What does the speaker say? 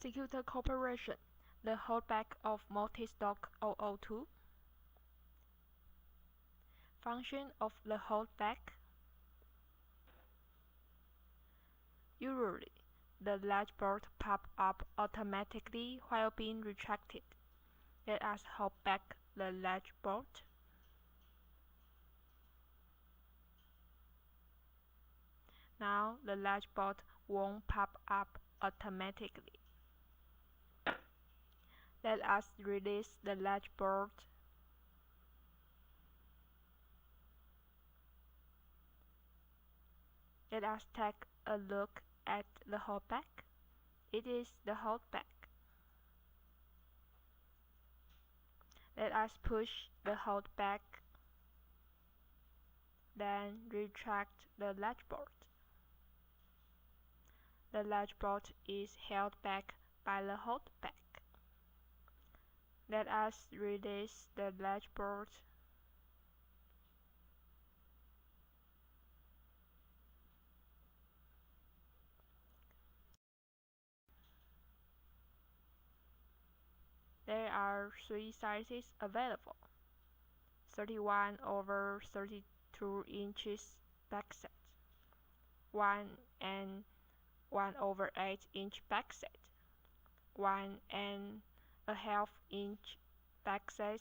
SECUTOR Corporation, the holdback of multi-stock 002. Function of the holdback. Usually, the latch bolt pops up automatically while being retracted. Let us hold back the latch bolt. Now the latch bolt won't pop up automatically. Let us release the latch bolt. Let us take a look at the holdback. It is the holdback. Let us push the holdback, then retract the latch bolt. The latch bolt is held back by the holdback. Let us release the latch bolt. There are 3 sizes available: 31/32 inches backset, 1 and 1/8 inch backset, 1 and a half inch backset,